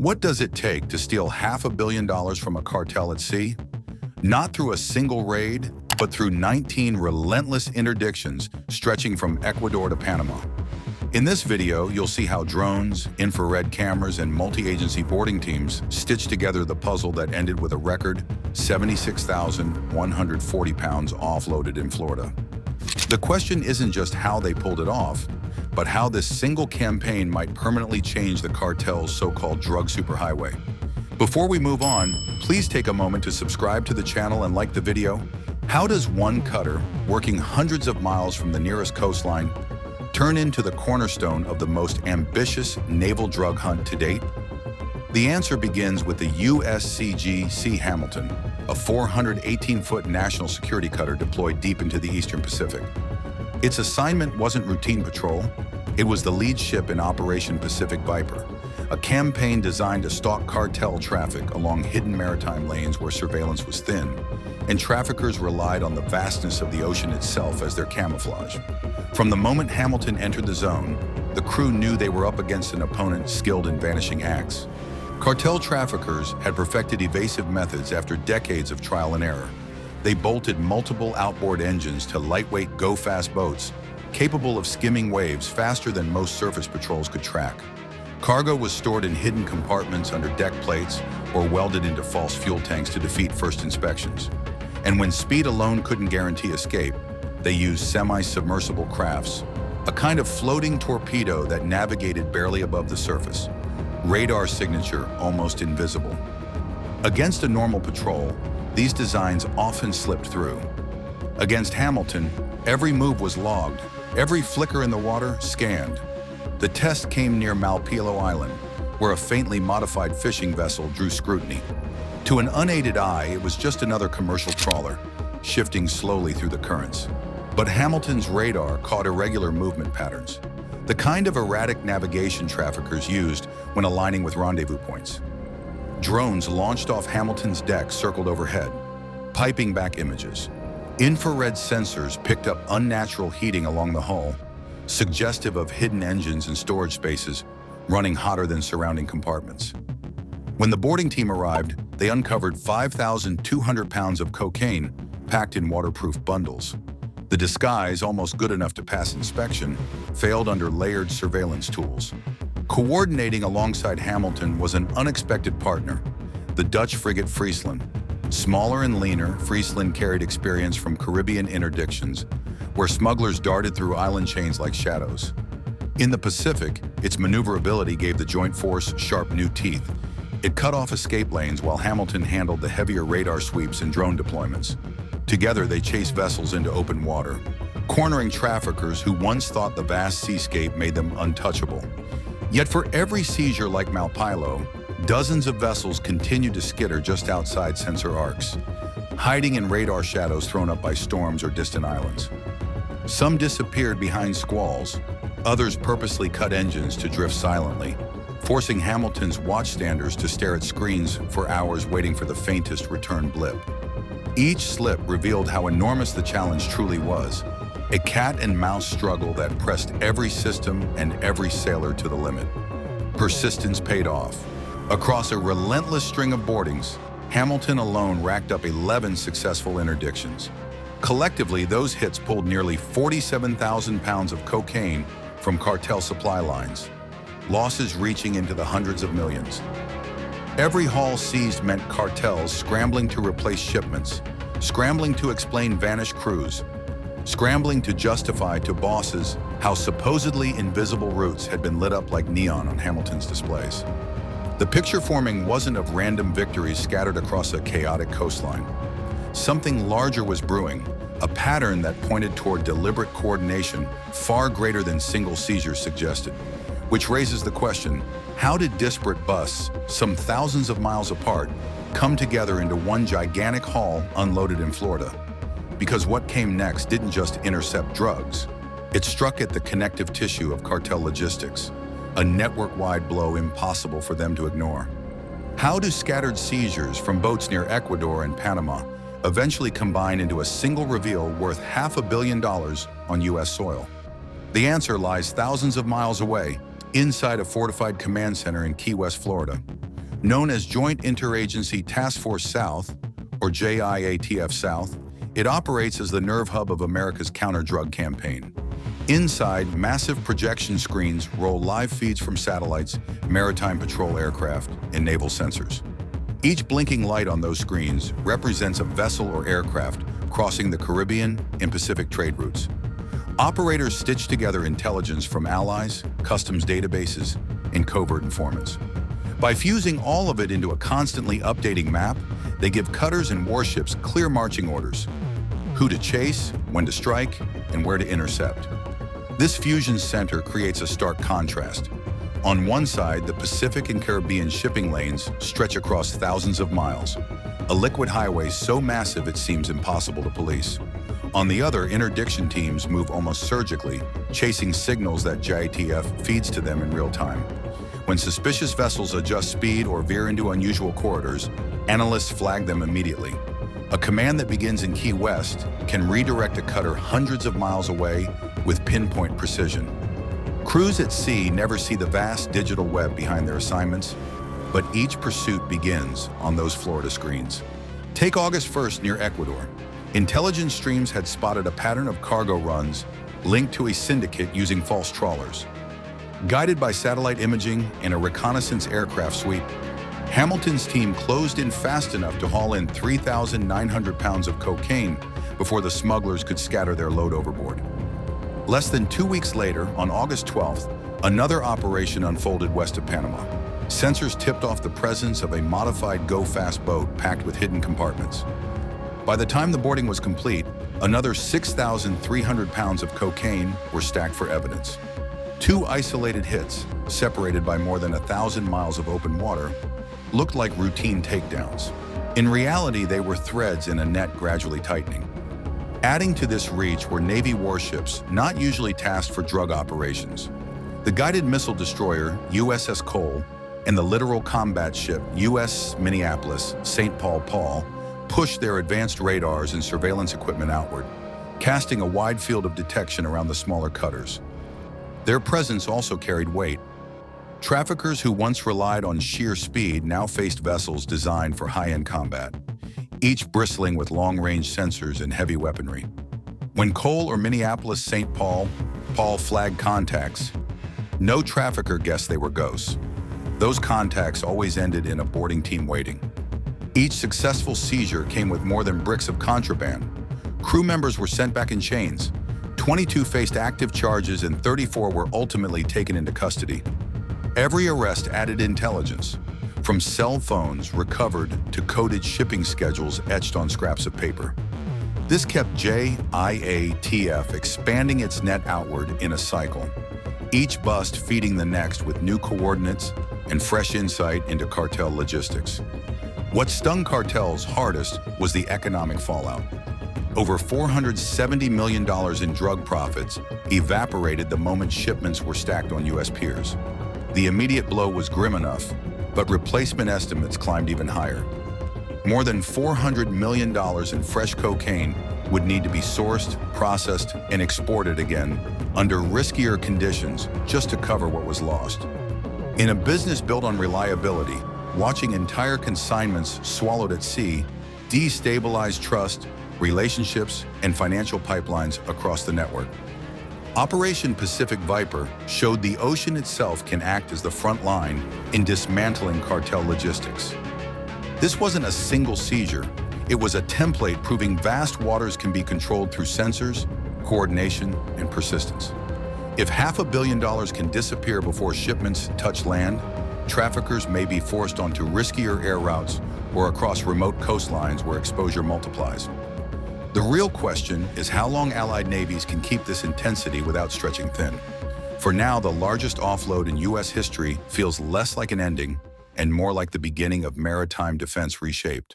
What does it take to steal $500 million from a cartel at sea? Not through a single raid, but through 19 relentless interdictions stretching from Ecuador to Panama. In this video, you'll see how drones, infrared cameras, and multi-agency boarding teams stitched together the puzzle that ended with a record 76,140 pounds offloaded in Florida. The question isn't just how they pulled it off, but how this single campaign might permanently change the cartel's so-called drug superhighway. Before we move on, please take a moment to subscribe to the channel and like the video. How does one cutter, working hundreds of miles from the nearest coastline, turn into the cornerstone of the most ambitious naval drug hunt to date? The answer begins with the USCGC Hamilton, a 418-foot national security cutter deployed deep into the Eastern Pacific. Its assignment wasn't routine patrol, it was the lead ship in Operation Pacific Viper, a campaign designed to stalk cartel traffic along hidden maritime lanes where surveillance was thin, and traffickers relied on the vastness of the ocean itself as their camouflage. From the moment Hamilton entered the zone, the crew knew they were up against an opponent skilled in vanishing acts. Cartel traffickers had perfected evasive methods after decades of trial and error. They bolted multiple outboard engines to lightweight, go-fast boats, capable of skimming waves faster than most surface patrols could track. Cargo was stored in hidden compartments under deck plates or welded into false fuel tanks to defeat first inspections. And when speed alone couldn't guarantee escape, they used semi-submersible crafts, a kind of floating torpedo that navigated barely above the surface, radar signature almost invisible. Against a normal patrol, these designs often slipped through. Against Hamilton, every move was logged, every flicker in the water scanned. The test came near Malpelo Island, where a faintly modified fishing vessel drew scrutiny. To an unaided eye, it was just another commercial trawler, shifting slowly through the currents. But Hamilton's radar caught irregular movement patterns, the kind of erratic navigation traffickers used when aligning with rendezvous points. Drones launched off Hamilton's deck circled overhead, piping back images. Infrared sensors picked up unnatural heating along the hull, suggestive of hidden engines and storage spaces running hotter than surrounding compartments. When the boarding team arrived, they uncovered 5,200 pounds of cocaine packed in waterproof bundles. The disguise, almost good enough to pass inspection, failed under layered surveillance tools. Coordinating alongside Hamilton was an unexpected partner, the Dutch frigate Friesland. Smaller and leaner, Friesland carried experience from Caribbean interdictions, where smugglers darted through island chains like shadows. In the Pacific, its maneuverability gave the joint force sharp new teeth. It cut off escape lanes while Hamilton handled the heavier radar sweeps and drone deployments. Together, they chased vessels into open water, cornering traffickers who once thought the vast seascape made them untouchable. Yet for every seizure like Malpelo, dozens of vessels continued to skitter just outside sensor arcs, hiding in radar shadows thrown up by storms or distant islands. Some disappeared behind squalls, others purposely cut engines to drift silently, forcing Hamilton's watchstanders to stare at screens for hours waiting for the faintest return blip. Each slip revealed how enormous the challenge truly was, a cat-and-mouse struggle that pressed every system and every sailor to the limit. Persistence paid off. Across a relentless string of boardings, Hamilton alone racked up 11 successful interdictions. Collectively, those hits pulled nearly 47,000 pounds of cocaine from cartel supply lines, losses reaching into the hundreds of millions. Every haul seized meant cartels scrambling to replace shipments, scrambling to explain vanished crews, scrambling to justify to bosses how supposedly invisible routes had been lit up like neon on Hamilton's displays. The picture forming wasn't of random victories scattered across a chaotic coastline. Something larger was brewing, a pattern that pointed toward deliberate coordination far greater than single seizures suggested. Which raises the question, how did disparate busts, some thousands of miles apart, come together into one gigantic haul unloaded in Florida? Because what came next didn't just intercept drugs. It struck at the connective tissue of cartel logistics, a network-wide blow impossible for them to ignore. How do scattered seizures from boats near Ecuador and Panama eventually combine into a single reveal worth $500 million on U.S. soil? The answer lies thousands of miles away, inside a fortified command center in Key West, Florida. Known as Joint Interagency Task Force South, or JIATF South, it operates as the nerve hub of America's counter-drug campaign. Inside, massive projection screens roll live feeds from satellites, maritime patrol aircraft, and naval sensors. Each blinking light on those screens represents a vessel or aircraft crossing the Caribbean and Pacific trade routes. Operators stitch together intelligence from allies, customs databases, and covert informants. By fusing all of it into a constantly updating map, they give cutters and warships clear marching orders: who to chase, when to strike, and where to intercept. This fusion center creates a stark contrast. On one side, the Pacific and Caribbean shipping lanes stretch across thousands of miles, a liquid highway so massive it seems impossible to police. On the other, interdiction teams move almost surgically, chasing signals that JITF feeds to them in real time. When suspicious vessels adjust speed or veer into unusual corridors, analysts flag them immediately. A command that begins in Key West can redirect a cutter hundreds of miles away with pinpoint precision. Crews at sea never see the vast digital web behind their assignments, but each pursuit begins on those Florida screens. Take August 1st near Ecuador. Intelligence streams had spotted a pattern of cargo runs linked to a syndicate using false trawlers. Guided by satellite imaging and a reconnaissance aircraft sweep, Hamilton's team closed in fast enough to haul in 3,900 pounds of cocaine before the smugglers could scatter their load overboard. Less than 2 weeks later, on August 12th, another operation unfolded west of Panama. Sensors tipped off the presence of a modified go-fast boat packed with hidden compartments. By the time the boarding was complete, another 6,300 pounds of cocaine were stacked for evidence. 2 isolated hits, separated by more than 1,000 miles of open water, looked like routine takedowns. In reality, they were threads in a net gradually tightening. Adding to this reach were Navy warships not usually tasked for drug operations. The guided missile destroyer USS Cole and the littoral combat ship US Minneapolis St. Paul pushed their advanced radars and surveillance equipment outward, casting a wide field of detection around the smaller cutters. Their presence also carried weight. Traffickers who once relied on sheer speed now faced vessels designed for high-end combat, each bristling with long-range sensors and heavy weaponry. When Cole or Minneapolis St. Paul flagged contacts, no trafficker guessed they were ghosts. Those contacts always ended in a boarding team waiting. Each successful seizure came with more than bricks of contraband. Crew members were sent back in chains. 22 faced active charges and 34 were ultimately taken into custody. Every arrest added intelligence, from cell phones recovered to coded shipping schedules etched on scraps of paper. This kept JIATF expanding its net outward in a cycle, each bust feeding the next with new coordinates and fresh insight into cartel logistics. What stung cartels hardest was the economic fallout. Over $470 million in drug profits evaporated the moment shipments were stacked on U.S. piers. The immediate blow was grim enough, but replacement estimates climbed even higher. More than $400 million in fresh cocaine would need to be sourced, processed, and exported again under riskier conditions just to cover what was lost. In a business built on reliability, watching entire consignments swallowed at sea destabilized trust, relationships, and financial pipelines across the network. Operation Pacific Viper showed the ocean itself can act as the front line in dismantling cartel logistics. This wasn't a single seizure. It was a template proving vast waters can be controlled through sensors, coordination, and persistence. If $500 million can disappear before shipments touch land, traffickers may be forced onto riskier air routes or across remote coastlines where exposure multiplies. The real question is how long Allied navies can keep this intensity without stretching thin. For now, the largest offload in U.S. history feels less like an ending and more like the beginning of maritime defense reshaped.